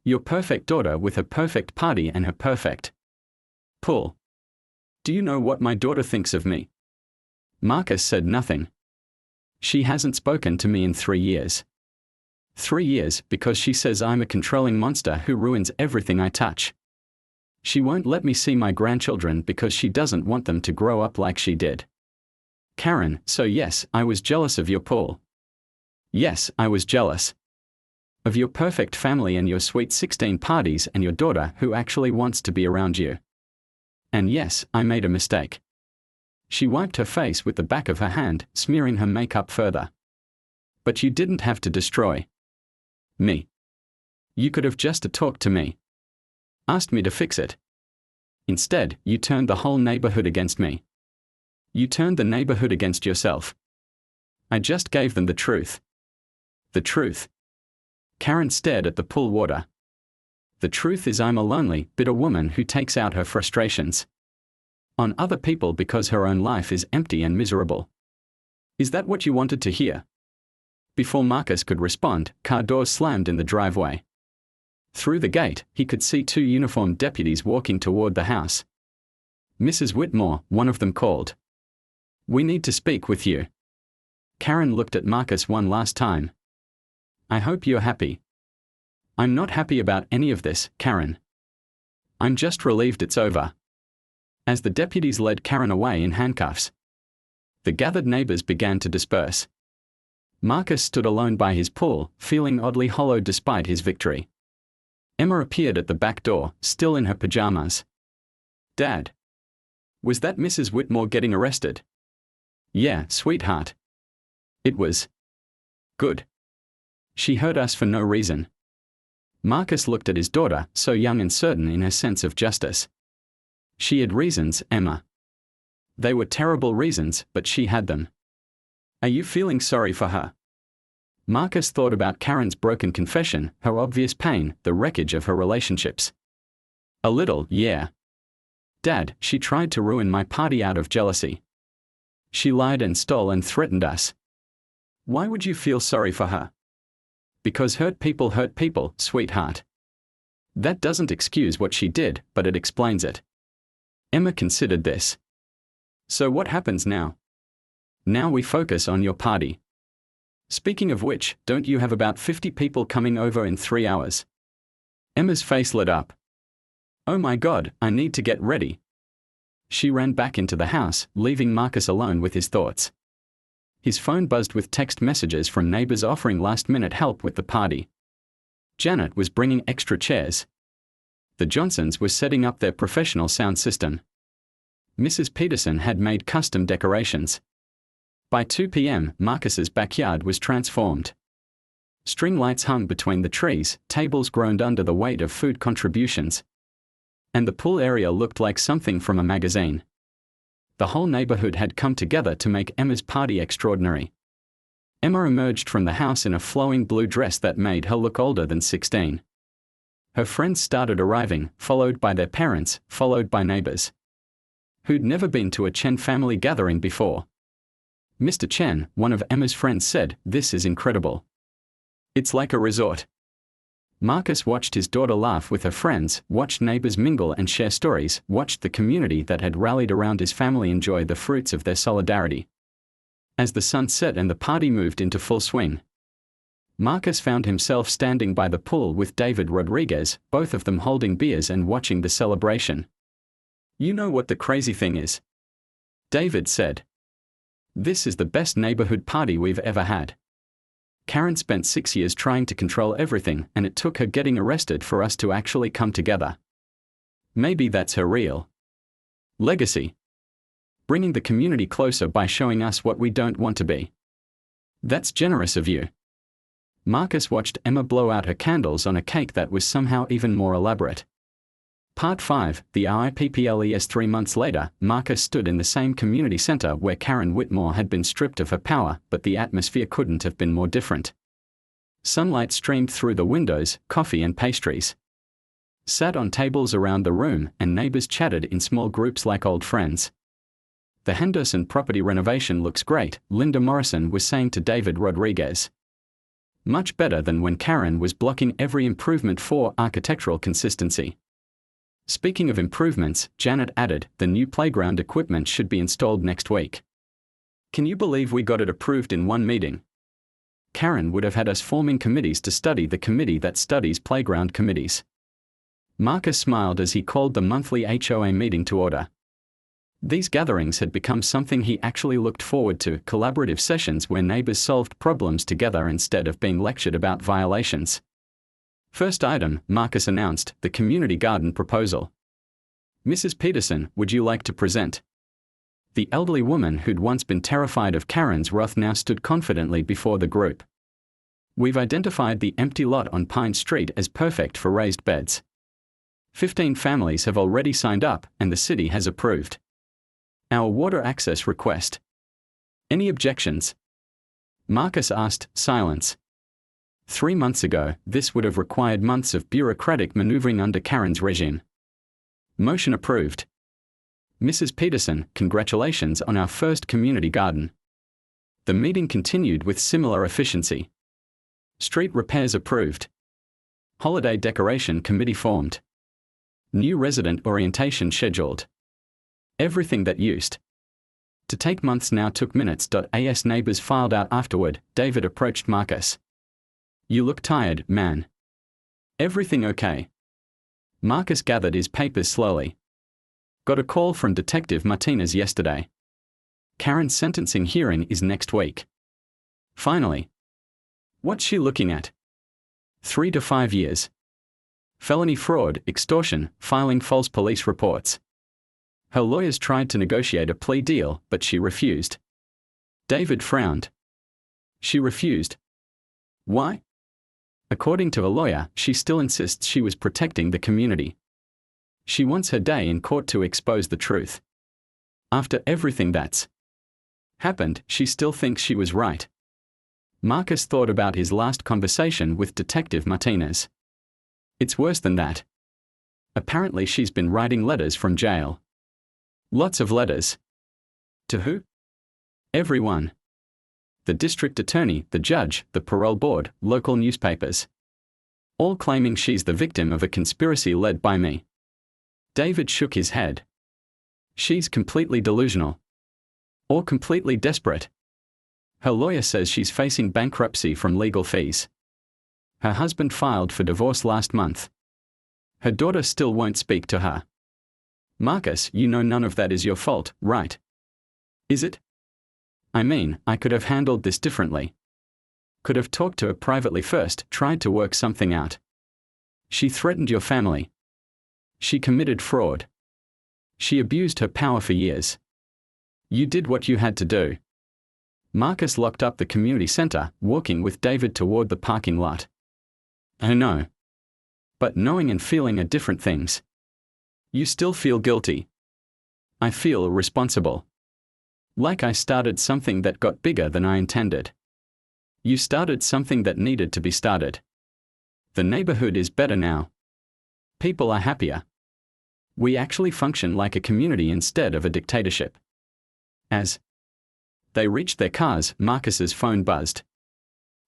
Your perfect daughter with her perfect party and her perfect pool. Do you know what my daughter thinks of me? Marcus said nothing. She hasn't spoken to me in 3 years. 3 years because she says I'm a controlling monster who ruins everything I touch. She won't let me see my grandchildren because she doesn't want them to grow up like she did. Karen, so yes, I was jealous of your pool. Yes, I was jealous. Of your perfect family and your sweet 16 parties and your daughter who actually wants to be around you. And yes, I made a mistake. She wiped her face with the back of her hand, smearing her makeup further. But you didn't have to destroy me. You could have just talked to me. Asked me to fix it. Instead, you turned the whole neighborhood against me. You turned the neighborhood against yourself. I just gave them the truth. The truth. Karen stared at the pool water. The truth is I'm a lonely, bitter woman who takes out her frustrations on other people because her own life is empty and miserable. Is that what you wanted to hear? Before Marcus could respond, car doors slammed in the driveway. Through the gate, he could see 2 uniformed deputies walking toward the house. Mrs. Whitmore, one of them called. We need to speak with you. Karen looked at Marcus one last time. I hope you're happy. I'm not happy about any of this, Karen. I'm just relieved it's over. As the deputies led Karen away in handcuffs, the gathered neighbors began to disperse. Marcus stood alone by his pool, feeling oddly hollow despite his victory. Emma appeared at the back door, still in her pajamas. Dad. Was that Mrs. Whitmore getting arrested? Yeah, sweetheart. It was. Good. She hurt us for no reason. Marcus looked at his daughter, so young and certain in her sense of justice. She had reasons, Emma. They were terrible reasons, but she had them. Are you feeling sorry for her? Marcus thought about Karen's broken confession, her obvious pain, the wreckage of her relationships. A little, yeah. Dad, she tried to ruin my party out of jealousy. She lied and stole and threatened us. Why would you feel sorry for her? Because hurt people, sweetheart. That doesn't excuse what she did, but it explains it. Emma considered this. So what happens now? Now we focus on your party. Speaking of which, don't you have about 50 people coming over in 3 hours? Emma's face lit up. Oh my God, I need to get ready. She ran back into the house, leaving Marcus alone with his thoughts. His phone buzzed with text messages from neighbors offering last-minute help with the party. Janet was bringing extra chairs. The Johnsons were setting up their professional sound system. Mrs. Peterson had made custom decorations. By 2 p.m., Marcus's backyard was transformed. String lights hung between the trees, tables groaned under the weight of food contributions. And the pool area looked like something from a magazine. The whole neighborhood had come together to make Emma's party extraordinary. Emma emerged from the house in a flowing blue dress that made her look older than 16. Her friends started arriving, followed by their parents, followed by neighbors who'd never been to a Chen family gathering before. Mr. Chen, one of Emma's friends, said, "This is incredible. It's like a resort." Marcus watched his daughter laugh with her friends, watched neighbors mingle and share stories, watched the community that had rallied around his family enjoy the fruits of their solidarity. As the sun set and the party moved into full swing, Marcus found himself standing by the pool with David Rodriguez, both of them holding beers and watching the celebration. "You know what the crazy thing is?" David said. "This is the best neighborhood party we've ever had. Karen spent 6 years trying to control everything, and it took her getting arrested for us to actually come together. Maybe that's her real legacy. Bringing the community closer by showing us what we don't want to be. That's generous of you." Marcus watched Emma blow out her candles on a cake that was somehow even more elaborate. Part 5, the IPPLES. 3 months later, Marcus stood in the same community center where Karen Whitmore had been stripped of her power, but the atmosphere couldn't have been more different. Sunlight streamed through the windows, coffee and pastries sat on tables around the room, and neighbors chatted in small groups like old friends. "The Henderson property renovation looks great," Linda Morrison was saying to David Rodriguez. "Much better than when Karen was blocking every improvement for architectural consistency." Speaking of improvements, Janet added, "The new playground equipment should be installed next week. Can you believe we got it approved in one meeting? Karen would have had us forming committees to study the committee that studies playground committees." Marcus smiled as he called the monthly HOA meeting to order. These gatherings had become something he actually looked forward to, collaborative sessions where neighbors solved problems together instead of being lectured about violations. First item, Marcus announced, the community garden proposal. "Mrs. Peterson, would you like to present?" The elderly woman who'd once been terrified of Karen's wrath now stood confidently before the group. "We've identified the empty lot on Pine Street as perfect for raised beds. 15 families have already signed up, and the city has approved our water access request. Any objections?" Marcus asked. Silence. 3 months ago, this would have required months of bureaucratic maneuvering under Karen's regime. Motion approved. "Mrs. Peterson, congratulations on our first community garden." The meeting continued with similar efficiency. Street repairs approved. Holiday decoration committee formed. New resident orientation scheduled. Everything that used to take months now took minutes. As neighbors filed out afterward, David approached Marcus. "You look tired, man. Everything okay?" Marcus gathered his papers slowly. "Got a call from Detective Martinez yesterday. Karen's sentencing hearing is next week. Finally. What's she looking at? 3 to 5 years. Felony fraud, extortion, filing false police reports. Her lawyers tried to negotiate a plea deal, but she refused." David frowned. "She refused? Why?" "According to a lawyer, she still insists she was protecting the community. She wants her day in court to expose the truth. After everything that's happened, she still thinks she was right." Marcus thought about his last conversation with Detective Martinez. It's worse than that. Apparently she's been writing letters from jail. Lots of letters. To who? Everyone. The district attorney, the judge, the parole board, local newspapers. All claiming she's the victim of a conspiracy led by me. David shook his head. She's completely delusional. Or completely desperate. Her lawyer says she's facing bankruptcy from legal fees. Her husband filed for divorce last month. Her daughter still won't speak to her. Marcus, you know none of that is your fault, right? Is it? I mean, I could have handled this differently. Could have talked to her privately first, tried to work something out. She threatened your family. She committed fraud. She abused her power for years. You did what you had to do. Marcus locked up the community center, walking with David toward the parking lot. I know. But knowing and feeling are different things. You still feel guilty. I feel responsible. Like I started something that got bigger than I intended. You started something that needed to be started. The neighborhood is better now. People are happier. We actually function like a community instead of a dictatorship. As they reached their cars, Marcus's phone buzzed.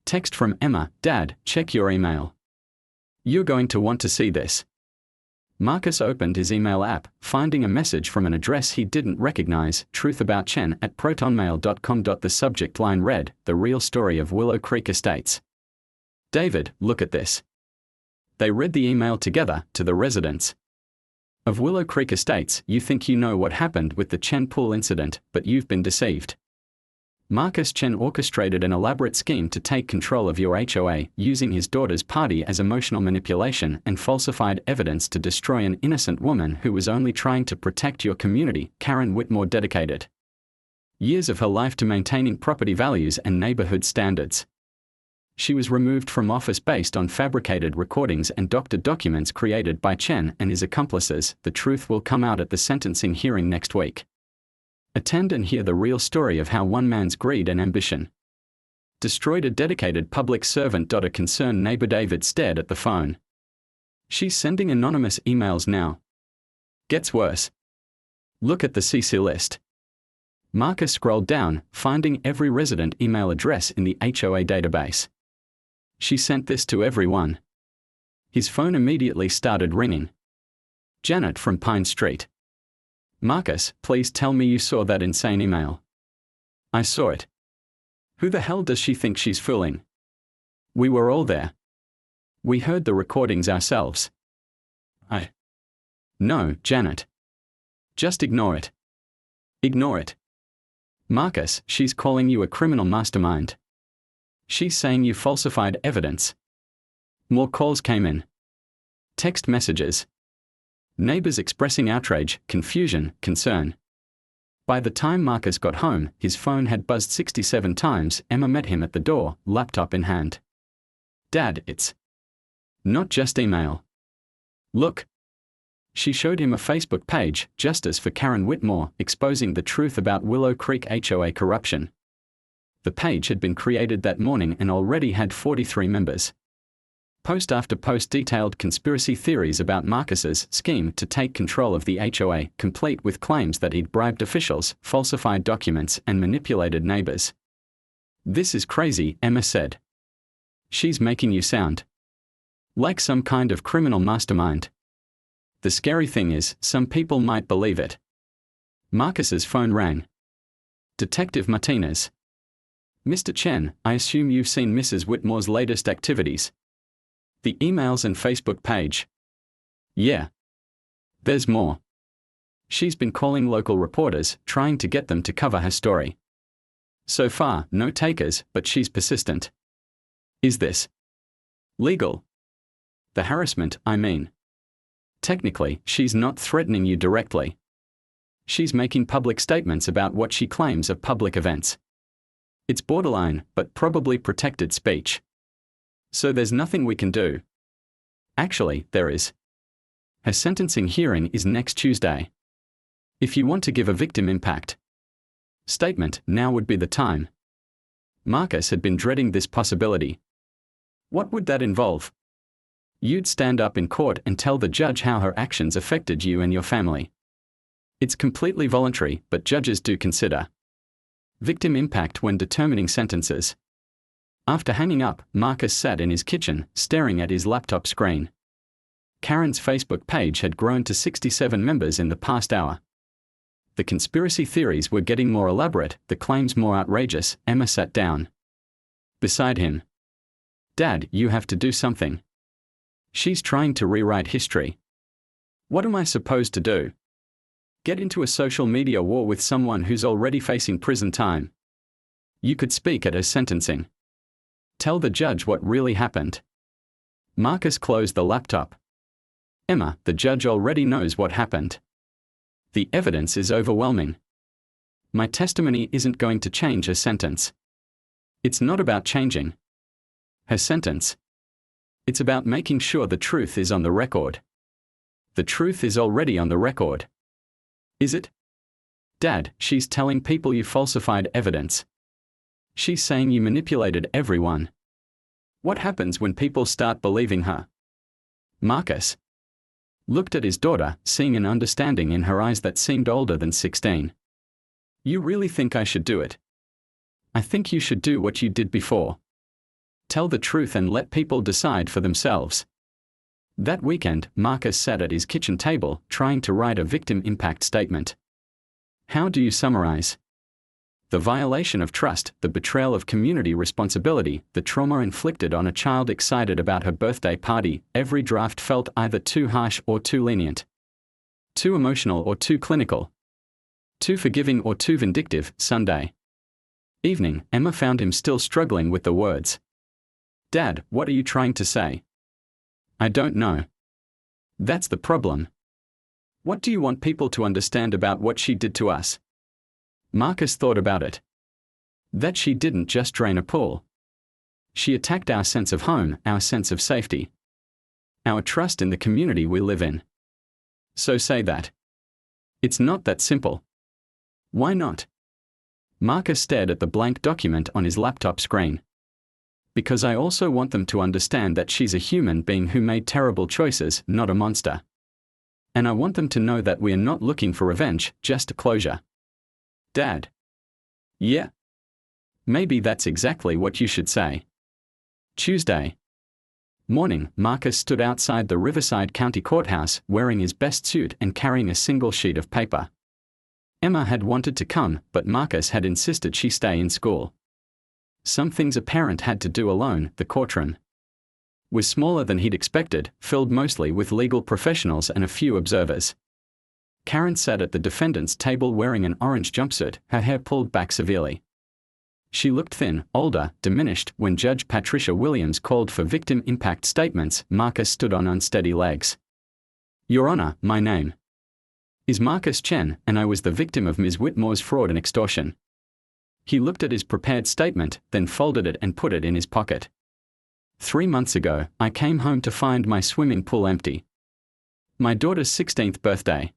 Text from Emma, Dad, check your email. You're going to want to see this. Marcus opened his email app, finding a message from an address he didn't recognize, truthaboutchen@protonmail.com. The subject line read, The Real Story of Willow Creek Estates. David, look at this. They read the email together to the residents of Willow Creek Estates. You think you know what happened with the Chen pool incident, but you've been deceived. Marcus Chen orchestrated an elaborate scheme to take control of your HOA, using his daughter's party as emotional manipulation and falsified evidence to destroy an innocent woman who was only trying to protect your community. Karen Whitmore dedicated years of her life to maintaining property values and neighborhood standards. She was removed from office based on fabricated recordings and doctored documents created by Chen and his accomplices. The truth will come out at the sentencing hearing next week. Attend and hear the real story of how one man's greed and ambition destroyed a dedicated public servant. A concerned neighbor David stared at the phone. She's sending anonymous emails now. Gets worse. Look at the CC list. Marcus scrolled down, finding every resident email address in the HOA database. She sent this to everyone. His phone immediately started ringing. Janet from Pine Street. Marcus, please tell me you saw that insane email. I saw it. Who the hell does she think she's fooling? We were all there. We heard the recordings ourselves. No, Janet. Just ignore it. Ignore it. Marcus, she's calling you a criminal mastermind. She's saying you falsified evidence. More calls came in. Text messages. Neighbors expressing outrage, confusion, concern. By the time Marcus got home, his phone had buzzed 67 times. Emma met him at the door, laptop in hand. Dad, it's not just email. Look. She showed him a Facebook page, Justice for Karen Whitmore, exposing the truth about Willow Creek HOA corruption. The page had been created that morning and already had 43 members. Post after post detailed conspiracy theories about Marcus's scheme to take control of the HOA, complete with claims that he'd bribed officials, falsified documents, and manipulated neighbors. This is crazy, Emma said. She's making you sound like some kind of criminal mastermind. The scary thing is, some people might believe it. Marcus's phone rang. Detective Martinez. Mr. Chen, I assume you've seen Mrs. Whitmore's latest activities. The emails and Facebook page. Yeah. There's more. She's been calling local reporters, trying to get them to cover her story. So far, no takers, but she's persistent. Is this legal? The harassment, I mean. Technically, she's not threatening you directly. She's making public statements about what she claims are public events. It's borderline, but probably protected speech. So there's nothing we can do. Actually, there is. Her sentencing hearing is next Tuesday. If you want to give a victim impact statement, now would be the time. Marcus had been dreading this possibility. What would that involve? You'd stand up in court and tell the judge how her actions affected you and your family. It's completely voluntary, but judges do consider victim impact when determining sentences. After hanging up, Marcus sat in his kitchen, staring at his laptop screen. Karen's Facebook page had grown to 67 members in the past hour. The conspiracy theories were getting more elaborate, the claims more outrageous. Emma sat down beside him. Dad, you have to do something. She's trying to rewrite history. What am I supposed to do? Get into a social media war with someone who's already facing prison time? You could speak at her sentencing. Tell the judge what really happened. Marcus closed the laptop. Emma, the judge already knows what happened. The evidence is overwhelming. My testimony isn't going to change her sentence. It's not about changing her sentence. It's about making sure the truth is on the record. The truth is already on the record. Is it? Dad, she's telling people you falsified evidence. She's saying you manipulated everyone. What happens when people start believing her? Marcus looked at his daughter, seeing an understanding in her eyes that seemed older than 16. You really think I should do it? I think you should do what you did before. Tell the truth and let people decide for themselves. That weekend, Marcus sat at his kitchen table, trying to write a victim impact statement. How do you summarize The violation of trust, the betrayal of community responsibility, the trauma inflicted on a child excited about her birthday party. Every draft felt either too harsh or too lenient. Too emotional or too clinical. Too forgiving or too vindictive. Sunday evening, Emma found him still struggling with the words. "Dad, what are you trying to say?" "I don't know. That's the problem. What do you want people to understand about what she did to us?" Marcus thought about it. That she didn't just drain a pool. She attacked our sense of home, our sense of safety, our trust in the community we live in. So say that. It's not that simple. Why not? Marcus stared at the blank document on his laptop screen. Because I also want them to understand that she's a human being who made terrible choices, not a monster. And I want them to know that we are not looking for revenge, just closure. Dad. Yeah. Maybe that's exactly what you should say. Tuesday morning, Marcus stood outside the Riverside County Courthouse, wearing his best suit and carrying a single sheet of paper. Emma had wanted to come, but Marcus had insisted she stay in school. Some things a parent had to do alone. The courtroom was smaller than he'd expected, filled mostly with legal professionals and a few observers. Karen sat at the defendant's table wearing an orange jumpsuit, her hair pulled back severely. She looked thin, older, diminished. When Judge Patricia Williams called for victim impact statements, Marcus stood on unsteady legs. "Your Honor, my name is Marcus Chen, and I was the victim of Ms. Whitmore's fraud and extortion." He looked at his prepared statement, then folded it and put it in his pocket. 3 months ago, I came home to find my swimming pool empty. My daughter's 16th birthday.